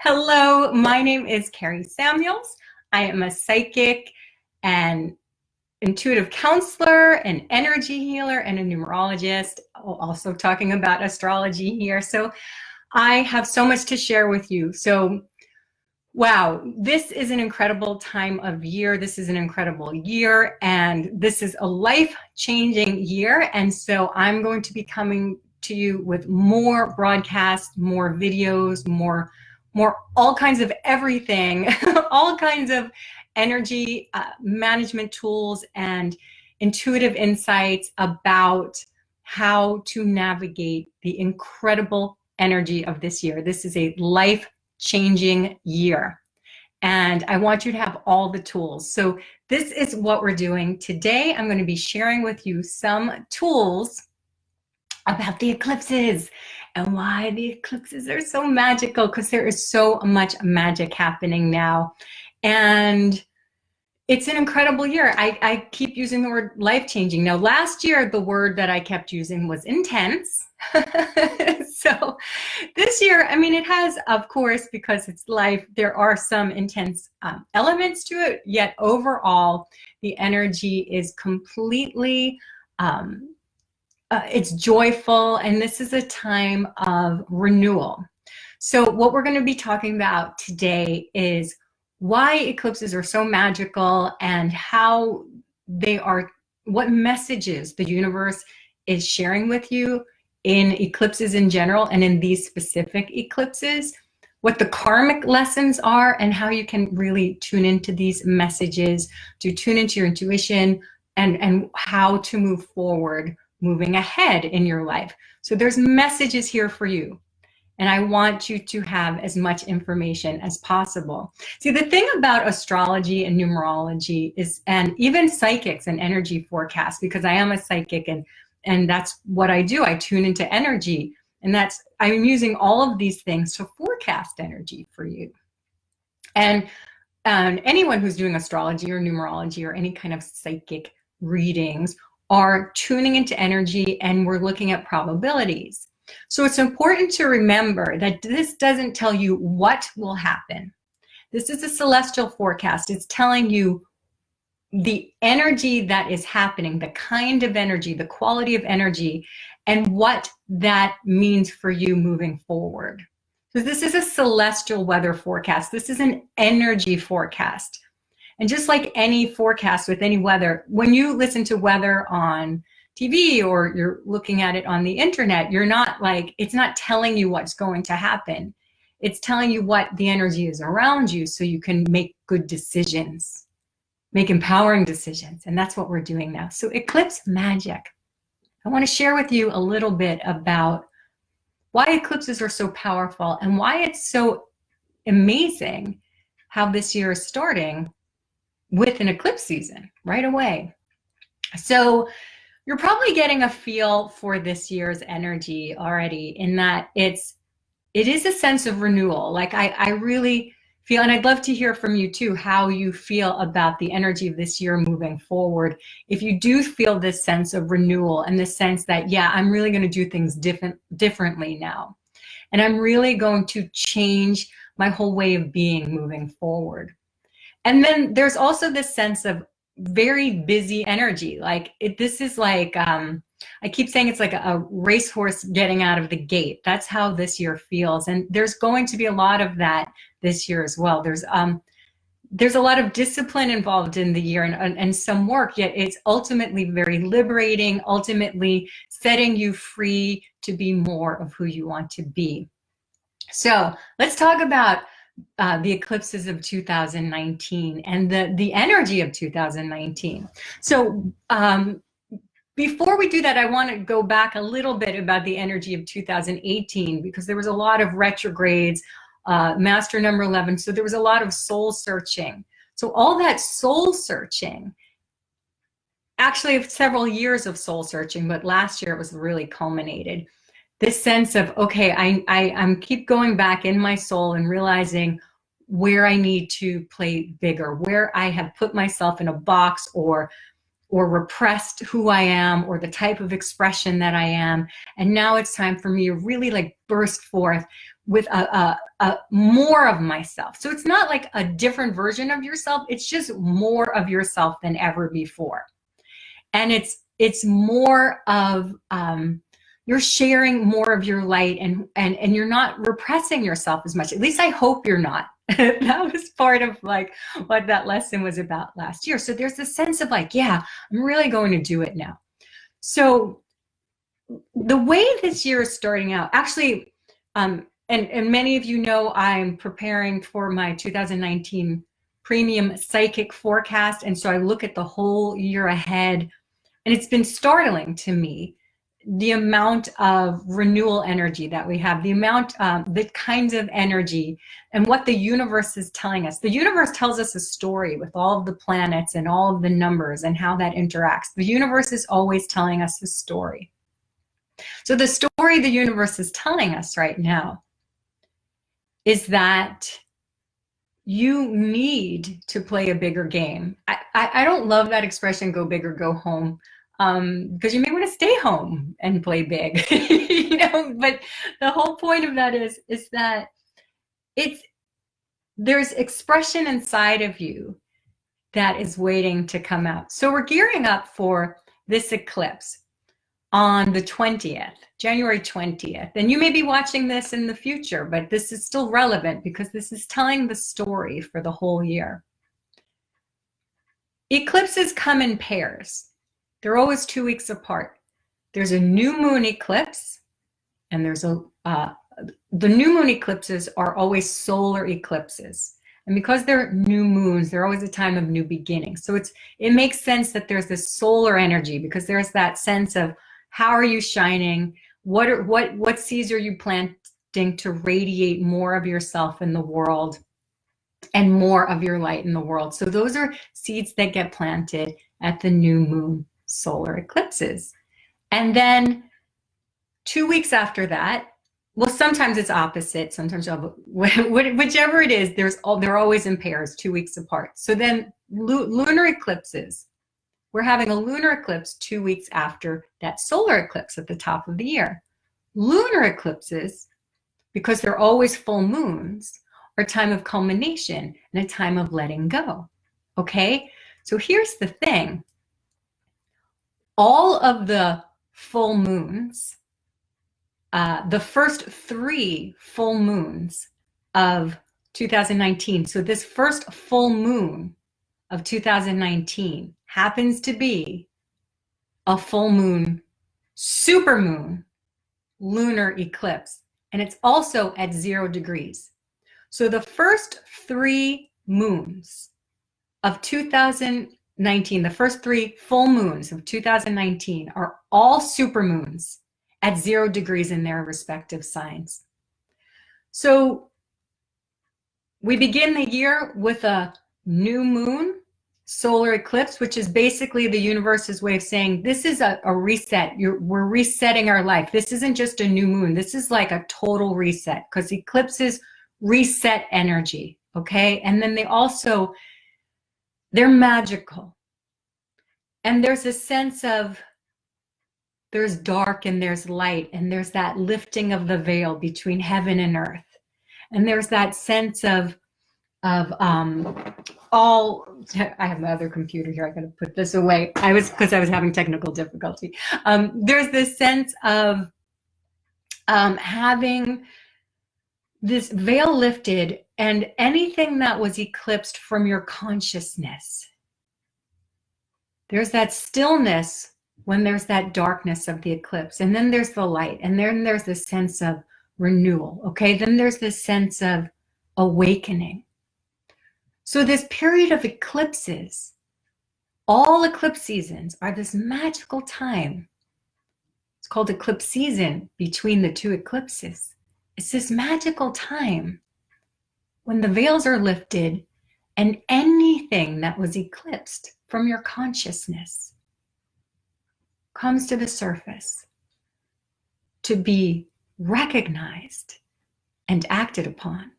Hello, my name is Kari Samuels. I am a psychic and intuitive counselor, an energy healer, and a numerologist, also talking about astrology here. So I have so much to share with you. So wow, this is an incredible time of year. This is an incredible year, and this is a life-changing year. And so I'm going to be coming to you with more broadcasts, more videos, more all kinds of everything, all kinds of energy management tools and intuitive insights about how to navigate the incredible energy of this year. This is a life-changing year, and I want you to have all the tools. So this is what we're doing today. I'm going to be sharing with you some tools about the eclipses and why the eclipses are so magical, because there is so much magic happening now. And it's an incredible year. I keep using the word life-changing. Now, last year, the word that I kept using was intense. So this year, I mean, it has, of course, because it's life, there are some intense elements to it, yet overall, the energy is completely it's joyful, and this is a time of renewal. So what we're going to be talking about today is why eclipses are so magical and how they are, what messages the universe is sharing with you in eclipses in general and in these specific eclipses, what the karmic lessons are, and how you can really tune into these messages to tune into your intuition and how to move forward, moving ahead in your life. So there's messages here for you, and I want you to have as much information as possible. See, the thing about astrology and numerology is, and even psychics and energy forecasts, because I am a psychic and that's what I do. I tune into energy, and I'm using all of these things to forecast energy for you. And anyone who's doing astrology or numerology or any kind of psychic readings are tuning into energy, and we're looking at probabilities. So it's important to remember that this doesn't tell you what will happen. This is a celestial forecast. It's telling you the energy that is happening, the kind of energy, the quality of energy, and what that means for you moving forward. So this is a celestial weather forecast. This is an energy forecast. And just like any forecast with any weather, when you listen to weather on TV or you're looking at it on the internet, you're not like, it's not telling you what's going to happen. It's telling you what the energy is around you so you can make good decisions, make empowering decisions. And that's what we're doing now. So eclipse magic. I want to share with you a little bit about why eclipses are so powerful and why it's so amazing how this year is starting with an eclipse season right away. So you're probably getting a feel for this year's energy already, in that it is a sense of renewal. Like I really feel, and I'd love to hear from you too, how you feel about the energy of this year moving forward. If you do feel this sense of renewal and this sense that, yeah, I'm really going to do things differently now, and I'm really going to change my whole way of being moving forward. And then there's also this sense of very busy energy. Like this is like, I keep saying it's like a racehorse getting out of the gate. That's how this year feels. And there's going to be a lot of that this year as well. There's a lot of discipline involved in the year and some work, yet it's ultimately very liberating, ultimately setting you free to be more of who you want to be. So let's talk about the eclipses of 2019 and the energy of 2019. So before we do that, I want to go back a little bit about the energy of 2018, because there was a lot of retrogrades, master number 11. So there was a lot of soul searching. So all that soul searching, actually several years of soul searching, but last year it was really culminated. This sense of, okay, I'm keep going back in my soul and realizing where I need to play bigger, where I have put myself in a box or repressed who I am or the type of expression that I am. And now it's time for me to really like burst forth with a more of myself. So it's not like a different version of yourself. It's just more of yourself than ever before. And it's more of, you're sharing more of your light, and you're not repressing yourself as much. At least I hope you're not. That was part of like what that lesson was about last year. So there's this sense of like, yeah, I'm really going to do it now. So the way this year is starting out, actually, and many of you know I'm preparing for my 2019 premium psychic forecast. And so I look at the whole year ahead, and it's been startling to me, the amount of renewal energy that we have, the amount, the kinds of energy, and what the universe is telling us. The universe tells us a story with all of the planets and all of the numbers and how that interacts. The universe is always telling us a story. So the story the universe is telling us right now is that you need to play a bigger game. I don't love that expression, go big or go home, because you may want to stay home and play big, you know, but the whole point of that is that there's expression inside of you that is waiting to come out. So we're gearing up for this eclipse on the 20th, January 20th. And you may be watching this in the future, but this is still relevant because this is telling the story for the whole year. Eclipses come in pairs. They're always 2 weeks apart. There's a new moon eclipse, and there's the new moon eclipses are always solar eclipses. And because they're new moons, they're always a time of new beginnings. So it makes sense that there's this solar energy, because there's that sense of, how are you shining? What seeds are you planting to radiate more of yourself in the world and more of your light in the world? So those are seeds that get planted at the new moon solar eclipses. And then 2 weeks after that, well, sometimes it's opposite. Sometimes you'll have, whichever it is, they're always in pairs, 2 weeks apart. So then lunar eclipses. We're having a lunar eclipse 2 weeks after that solar eclipse at the top of the year. Lunar eclipses, because they're always full moons, are a time of culmination and a time of letting go. Okay? So here's the thing. All of the full moons, the first 3 full moons of 2019, so this first full moon of 2019 happens to be a full moon, supermoon lunar eclipse, and it's also at 0 degrees. So the first 3 moons of 2019, the first 3 full moons of 2019 are all supermoons at 0 degrees in their respective signs. So we begin the year with a new moon solar eclipse, which is basically the universe's way of saying, this is a reset. We're resetting our life. This isn't just a new moon. This is like a total reset, because eclipses reset energy, okay? And then they're magical. And there's a sense of, there's dark and there's light, and there's that lifting of the veil between heaven and earth. And there's that sense of I have my other computer here. I got to put this away. Because I was having technical difficulty. There's this sense of having this veil lifted, and anything that was eclipsed from your consciousness. There's that stillness when there's that darkness of the eclipse, and then there's the light, and then there's this sense of renewal. Okay, then there's this sense of awakening. So this period of eclipses, all eclipse seasons are this magical time. It's called eclipse season between the 2 eclipses. It's this magical time when the veils are lifted and anything that was eclipsed from your consciousness comes to the surface to be recognized and acted upon,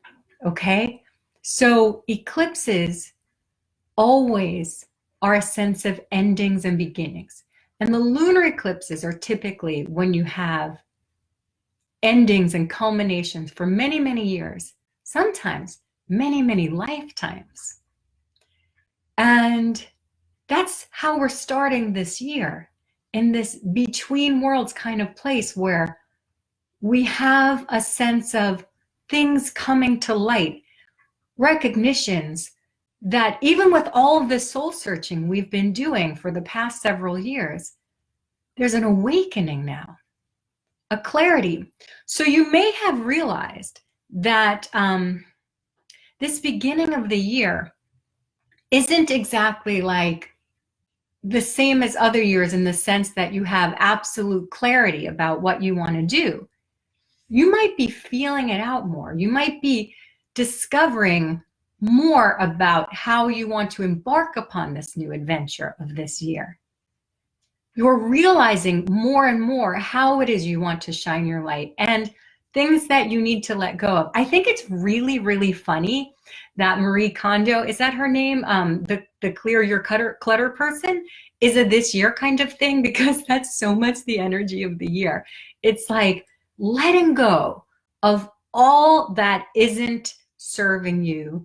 okay? So eclipses always are a sense of endings and beginnings. And the lunar eclipses are typically when you have endings and culminations for many, many years, sometimes many, many lifetimes. And that's how we're starting this year, in this between worlds kind of place where we have a sense of things coming to light, recognitions that even with all of this soul searching we've been doing for the past several years, there's an awakening now, a clarity. So you may have realized that this beginning of the year isn't exactly like the same as other years in the sense that you have absolute clarity about what you want to do. You might be feeling it out more. You might be discovering more about how you want to embark upon this new adventure of this year. You're realizing more and more how it is you want to shine your light and things that you need to let go of. I think it's really, really funny that Marie Kondo, is that her name? The clear your clutter person, is a this year kind of thing, because that's so much the energy of the year. It's like letting go of all that isn't serving you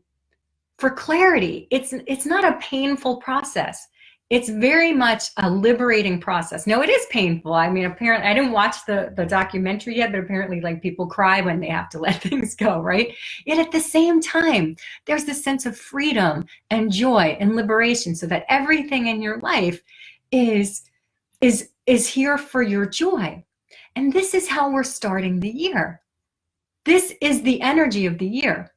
for clarity. It's not a painful process. It's very much a liberating process. No, it is painful. I mean, apparently, I didn't watch the documentary yet, but apparently like people cry when they have to let things go, right? Yet at the same time, there's this sense of freedom and joy and liberation, so that everything in your life is here for your joy. And this is how we're starting the year. This is the energy of the year.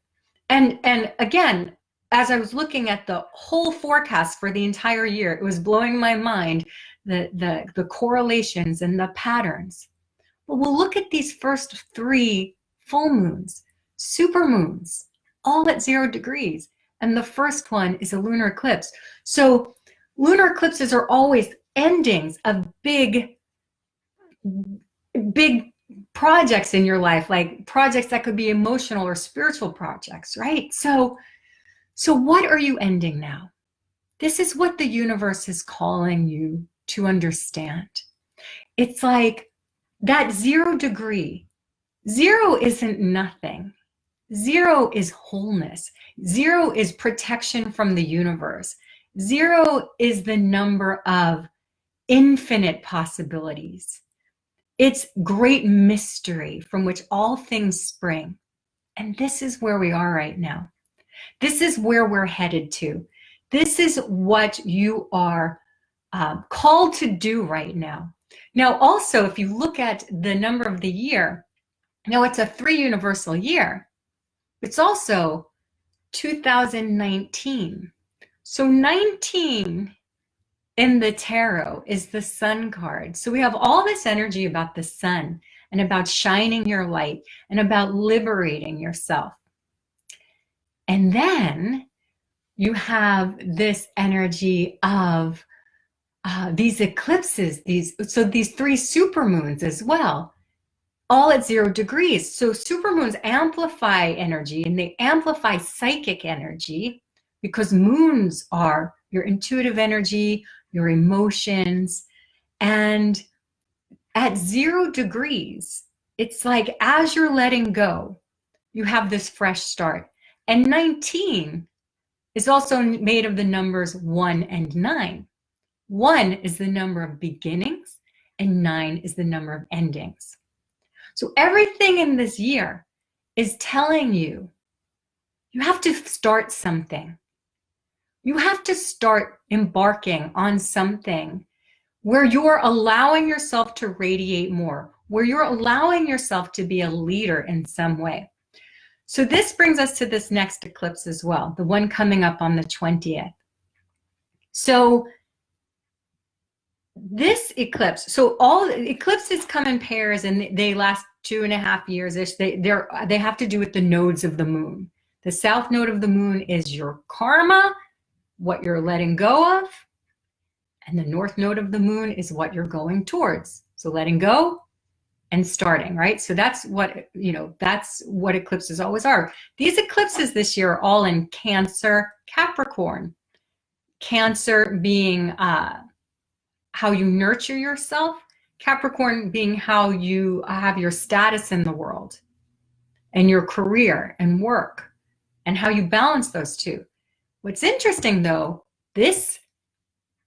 And again, as I was looking at the whole forecast for the entire year, it was blowing my mind, the correlations and the patterns. But we'll look at these first 3 full moons, super moons, all at 0 degrees. And the first one is a lunar eclipse. So lunar eclipses are always endings of big projects in your life, like projects that could be emotional or spiritual projects, right? So what are you ending now? This is what the universe is calling you to understand. It's like that 0 degree. 0 isn't nothing. 0 is wholeness. 0 is protection from the universe. 0 is the number of infinite possibilities. It's great mystery from which all things spring. And this is where we are right now. This is where we're headed to. This is what you are called to do right now. Now, also, if you look at the number of the year, now it's a 3 universal year. It's also 2019. So 19 in the tarot is the sun card. So we have all this energy about the sun and about shining your light and about liberating yourself. And then you have this energy of these eclipses, these 3 supermoons as well, all at 0 degrees. So supermoons amplify energy, and they amplify psychic energy, because moons are your intuitive energy, your emotions. And at 0 degrees, it's like as you're letting go, you have this fresh start. And 19 is also made of the numbers 1 and 9. 1 is the number of beginnings, and 9 is the number of endings. So everything in this year is telling you, you have to start something. You have to start embarking on something where you're allowing yourself to radiate more, where you're allowing yourself to be a leader in some way. So this brings us to this next eclipse as well, the one coming up on the 20th. So this eclipse, so all eclipses come in pairs and they last 2.5 years-ish. They have to do with the nodes of the moon. The south node of the moon is your karma, what you're letting go of. And the north node of the moon is what you're going towards. So letting go and starting, right? So that's what, that's what eclipses always are. These eclipses this year are all in Cancer, Capricorn. Cancer being how you nurture yourself. Capricorn being how you have your status in the world and your career and work and how you balance those two. What's interesting though, this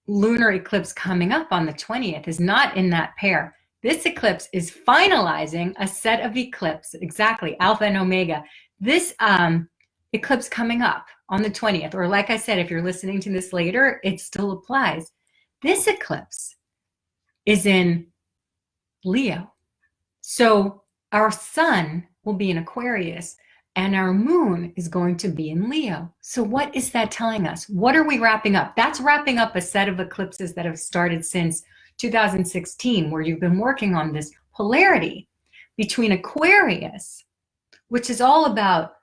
lunar eclipse coming up on the 20th is not in that pair. This eclipse is finalizing a set of eclipses, exactly, Alpha and Omega. This eclipse coming up on the 20th, or like I said, if you're listening to this later, it still applies. This eclipse is in Leo. So our sun will be in Aquarius and our moon is going to be in Leo. So what is that telling us? What are we wrapping up? That's wrapping up a set of eclipses that have started since 2016, where you've been working on this polarity between Aquarius, which is all about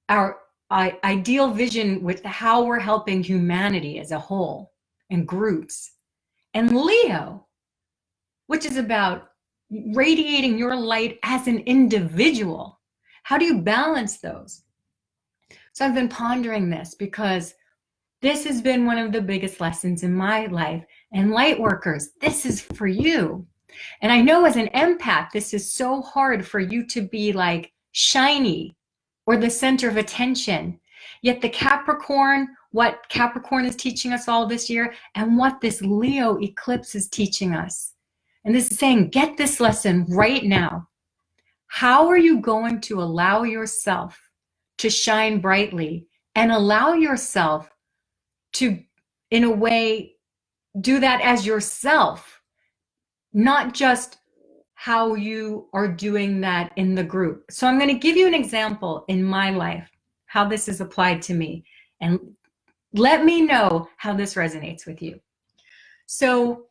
our ideal vision with how we're helping humanity as a whole and groups, and Leo, which is about radiating your light as an individual. How do you balance those? So I've been pondering this because this has been one of the biggest lessons in my life. And light workers, this is for you. And I know as an empath, this is so hard for you to be like shiny or the center of attention. Yet the Capricorn, what Capricorn is teaching us all this year, and what this Leo eclipse is teaching us. And this is saying, get this lesson right now. How are you going to allow yourself to shine brightly and allow yourself to, in a way, do that as yourself, not just how you are doing that in the group? So I'm going to give you an example in my life, how this is applied to me, and let me know how this resonates with you. So,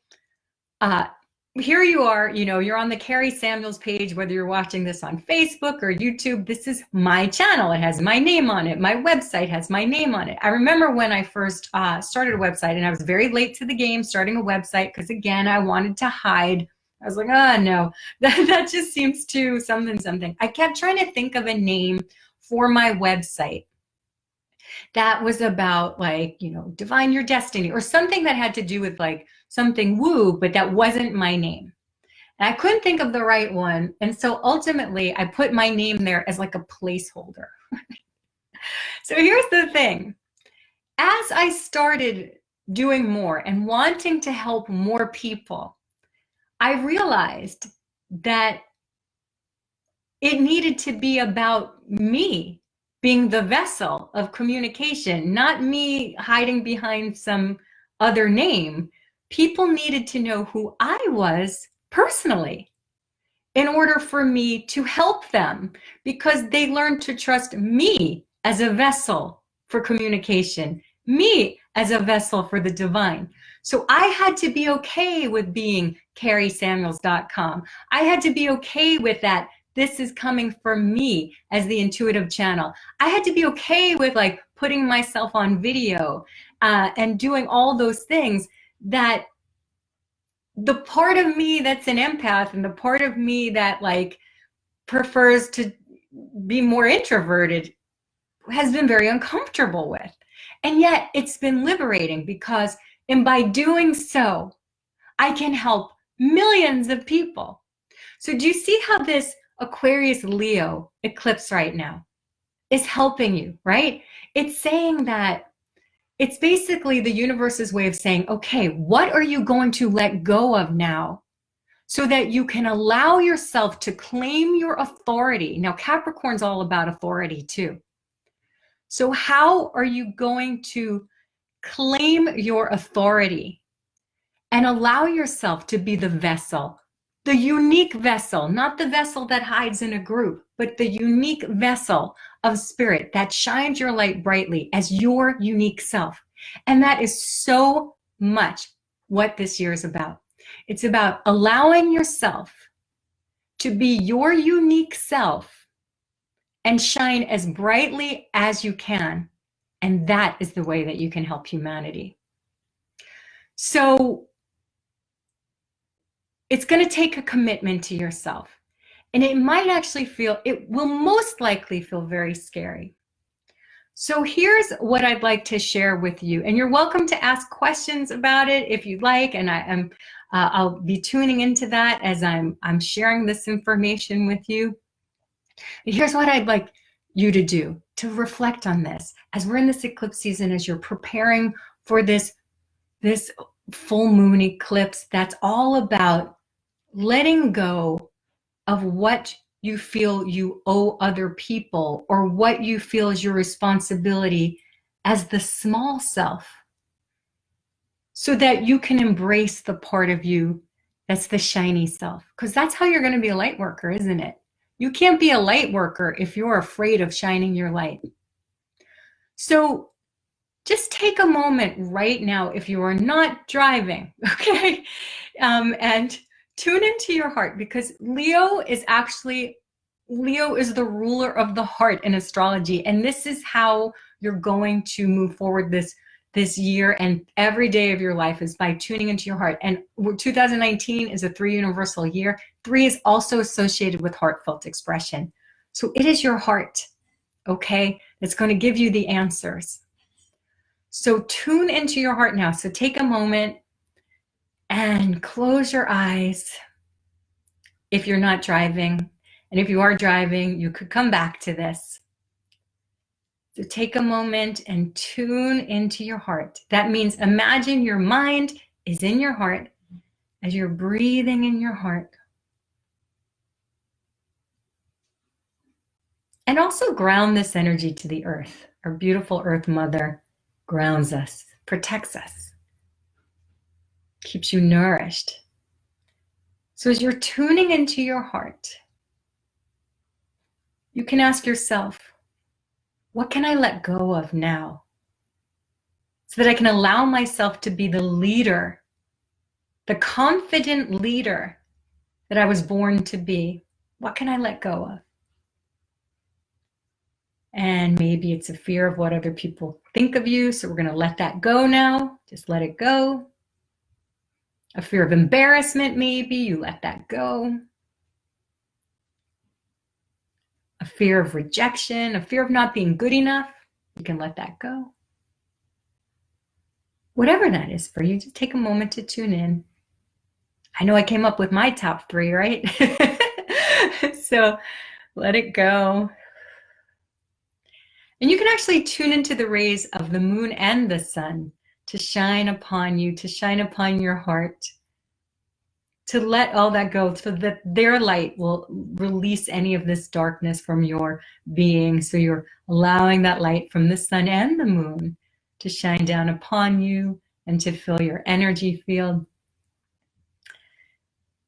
here you are, you're on the Kari Samuels page, whether you're watching this on Facebook or YouTube. This is my channel. It has my name on it. My website has my name on it. I remember when I first started a website, and I was very late to the game starting a website because, again, I wanted to hide. I was like, oh, no, that just seems too something. I kept trying to think of a name for my website that was about, like, divine your destiny, or something that had to do with like something woo, but that wasn't my name. And I couldn't think of the right one. And so ultimately I put my name there as like a placeholder. So here's the thing. As I started doing more and wanting to help more people, I realized that it needed to be about me being the vessel of communication, not me hiding behind some other name. People needed to know who I was personally in order for me to help them, because they learned to trust me as a vessel for communication, me as a vessel for the divine. So I had to be okay with being KariSamuels.com. I had to be okay with that. This is coming from me as the intuitive channel. I had to be okay with like putting myself on video and doing all those things, that the part of me that's an empath and the part of me that like prefers to be more introverted has been very uncomfortable with. And yet it's been liberating, because by doing so, I can help millions of people. So do you see how this Aquarius Leo eclipse right now is helping you, right? It's saying that it's basically the universe's way of saying, okay, what are you going to let go of now so that you can allow yourself to claim your authority? Now, Capricorn's all about authority too. So how are you going to claim your authority and allow yourself to be the vessel, the unique vessel, not the vessel that hides in a group, but the unique vessel of spirit that shines your light brightly as your unique self? And that is so much what this year is about. It's about allowing yourself to be your unique self and shine as brightly as you can. And that is the way that you can help humanity. So it's going to take a commitment to yourself. And it might actually feel, it will most likely feel very scary. So here's what I'd like to share with you, and you're welcome to ask questions about it if you'd like, and I'll be tuning into that as I'm sharing this information with you. But here's what I'd like you to do, to reflect on this as we're in this eclipse season, as you're preparing for this full moon eclipse that's all about letting go of what you feel you owe other people, or what you feel is your responsibility as the small self, so that you can embrace the part of you that's the shiny self. Because that's how you're going to be a light worker, isn't it? You can't be a light worker if you're afraid of shining your light. So just take a moment right now, if you are not driving, okay? And tune into your heart, because Leo is the ruler of the heart in astrology. And this is how you're going to move forward this year, and every day of your life is by tuning into your heart. And 2019 is a 3 universal year. 3 is also associated with heartfelt expression. So it is your heart, okay, that's going to give you the answers. So tune into your heart now. So take a moment and close your eyes if you're not driving. And if you are driving, you could come back to this. So take a moment and tune into your heart. That means imagine your mind is in your heart as you're breathing in your heart. And also ground this energy to the earth. Our beautiful Earth Mother grounds us, protects us, keeps you nourished. So as you're tuning into your heart, you can ask yourself, what can I let go of now, so that I can allow myself to be the leader, the confident leader that I was born to be? What can I let go of? And maybe it's a fear of what other people think of you, so we're going to let that go now. Just let it go. A fear of embarrassment, maybe you let that go. A fear of rejection, a fear of not being good enough, you can let that go. Whatever that is for you, just take a moment to tune in. I know I came up with my top 3, right? So let it go. And you can actually tune into the rays of the moon and the sun to shine upon you, to shine upon your heart, to let all that go, so that their light will release any of this darkness from your being. So you're allowing that light from the sun and the moon to shine down upon you and to fill your energy field.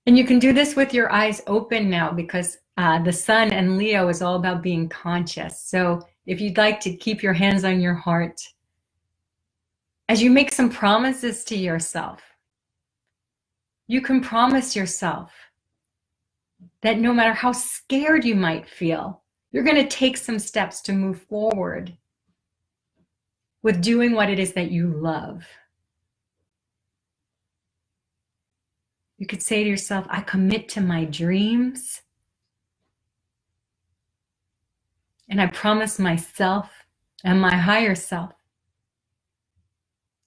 And you can do this with your eyes open now, because the sun and Leo is all about being conscious. So if you'd like to keep your hands on your heart, as you make some promises to yourself, you can promise yourself that no matter how scared you might feel, you're going to take some steps to move forward with doing what it is that you love. You could say to yourself, I commit to my dreams, and I promise myself and my higher self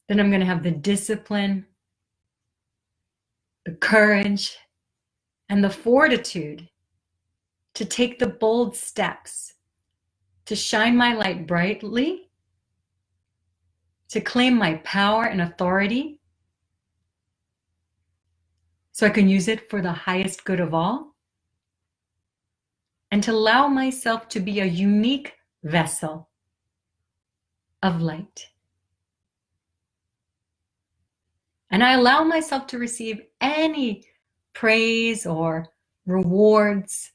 that I'm going to have the discipline, the courage, and the fortitude to take the bold steps to shine my light brightly, to claim my power and authority so I can use it for the highest good of all, and to allow myself to be a unique vessel of light. And I allow myself to receive any praise or rewards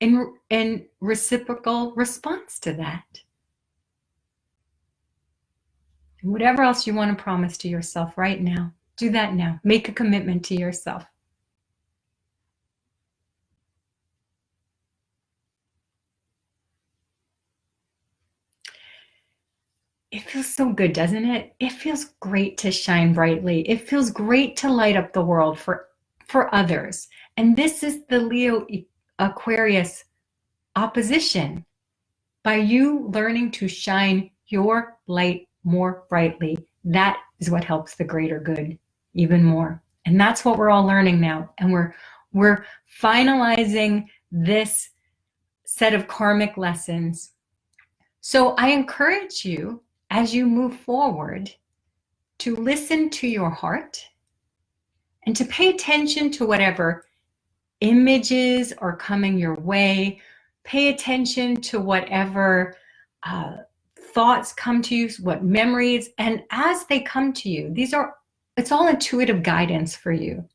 in reciprocal response to that. And whatever else you want to promise to yourself right now, do that now. Make a commitment to yourself. It feels so good, doesn't it? It feels great to shine brightly. It feels great to light up the world for others. And this is the Leo Aquarius opposition. by you learning to shine your light more brightly. That is what helps the greater good even more. And that's what we're all learning now. And we're finalizing this set of karmic lessons. So I encourage you, as you move forward, to listen to your heart and to pay attention to whatever images are coming your way. Pay attention to whatever thoughts come to you, what memories, and as they come to you, it's all intuitive guidance for you.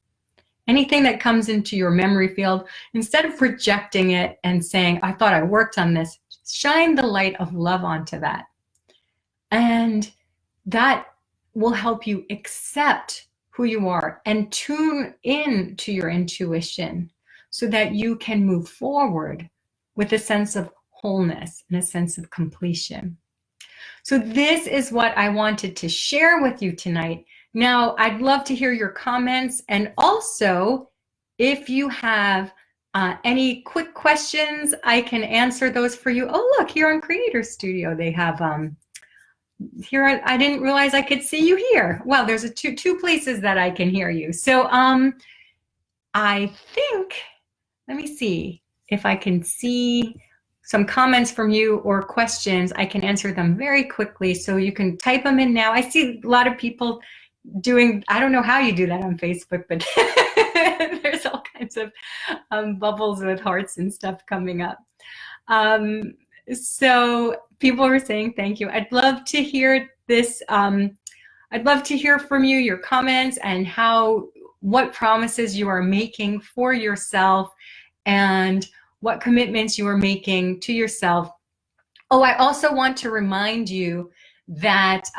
Anything that comes into your memory field, instead of projecting it and saying, I thought I worked on this, shine the light of love onto that. And that will help you accept who you are and tune in to your intuition so that you can move forward with a sense of wholeness and a sense of completion. So this is what I wanted to share with you tonight. Now, I'd love to hear your comments, and also if you have any quick questions, I can answer those for you. Oh, look, here on Creator Studio, they have here. I didn't realize I could see you here. Well, there's two places that I can hear you. So I think, let me see if I can see some comments from you or questions. I can answer them very quickly, so you can type them in now. I see a lot of people doing, I don't know how you do that on Facebook, but there's all kinds of bubbles with hearts and stuff coming up. So people are saying thank you. I'd love to hear this. I'd love to hear from you, your comments, and what promises you are making for yourself and what commitments you are making to yourself. Oh, I also want to remind you that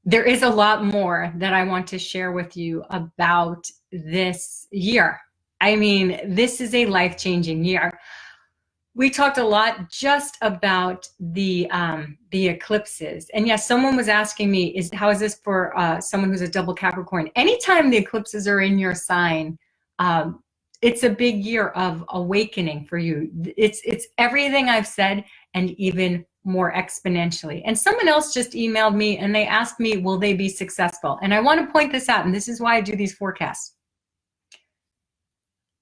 there is a lot more that I want to share with you about this year. I mean, this is a life-changing year. We talked a lot just about the eclipses. And yes, someone was asking me, how is this for someone who's a double Capricorn? Anytime the eclipses are in your sign, it's a big year of awakening for you. It's everything I've said and even more exponentially. And someone else just emailed me and they asked me, will they be successful? And I want to point this out, and this is why I do these forecasts.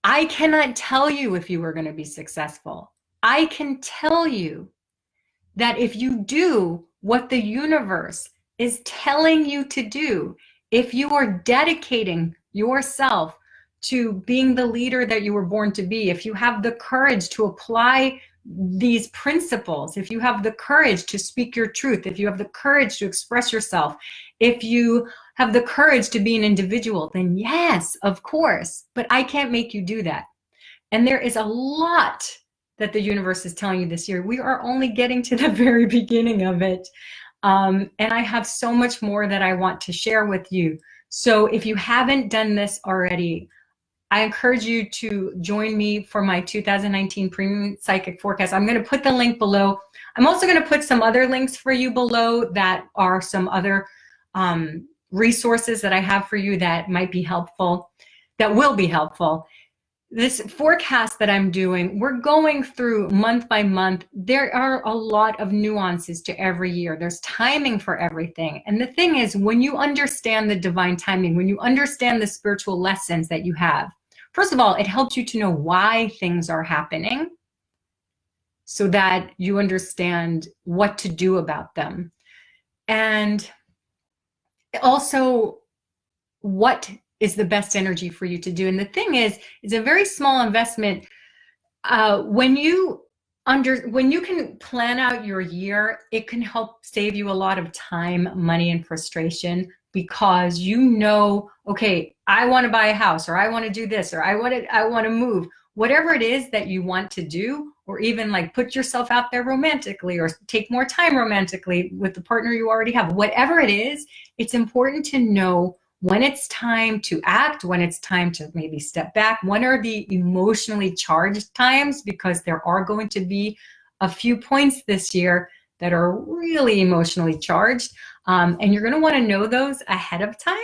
I cannot tell you if you are going to be successful. I can tell you that if you do what the universe is telling you to do, if you are dedicating yourself to being the leader that you were born to be, if you have the courage to apply these principles, if you have the courage to speak your truth, if you have the courage to express yourself, if you have the courage to be an individual, then yes, of course, but I can't make you do that. And there is a lot that the universe is telling you this year. We are only getting to the very beginning of it. And I have so much more that I want to share with you. So if you haven't done this already, I encourage you to join me for my 2019 Premium Psychic Forecast. I'm going to put the link below. I'm also going to put some other links for you below that are some other resources that I have for you that might be helpful, that will be helpful. This forecast that I'm doing, we're going through month by month. There are a lot of nuances to every year. There's timing for everything. And the thing is, when you understand the divine timing, when you understand the spiritual lessons that you have, first of all, it helps you to know why things are happening so that you understand what to do about them. And also what is the best energy for you to do. And the thing is, it's a very small investment. When you can plan out your year, it can help save you a lot of time, money, and frustration, because you know, okay, I want to buy a house, or I want to do this, or I want to move. Whatever it is that you want to do, or even like put yourself out there romantically, or take more time romantically with the partner you already have. Whatever it is, it's important to know when it's time to act, when it's time to maybe step back. When are the emotionally charged times? Because there are going to be a few points this year that are really emotionally charged. And you're going to want to know those ahead of time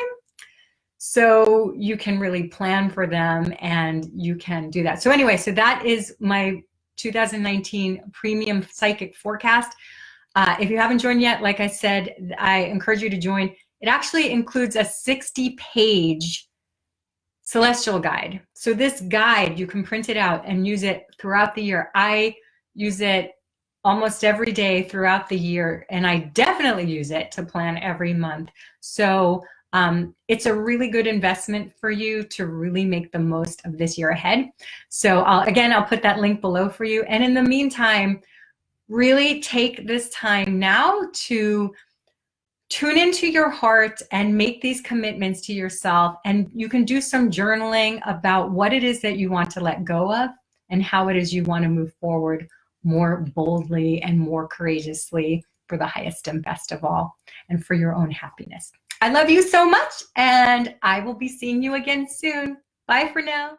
so you can really plan for them and you can do that. So anyway, so that is my 2019 Premium Psychic Forecast. If you haven't joined yet, like I said, I encourage you to join. It actually includes a 60-page celestial guide. So this guide, you can print it out and use it throughout the year. I use it almost every day throughout the year, and I definitely use it to plan every month. So it's a really good investment for you to really make the most of this year ahead. So I'll put that link below for you. And in the meantime, really take this time now to tune into your heart and make these commitments to yourself. And you can do some journaling about what it is that you want to let go of and how it is you want to move forward more boldly and more courageously for the highest and best of all, and for your own happiness. I love you so much, and I will be seeing you again soon. Bye for now.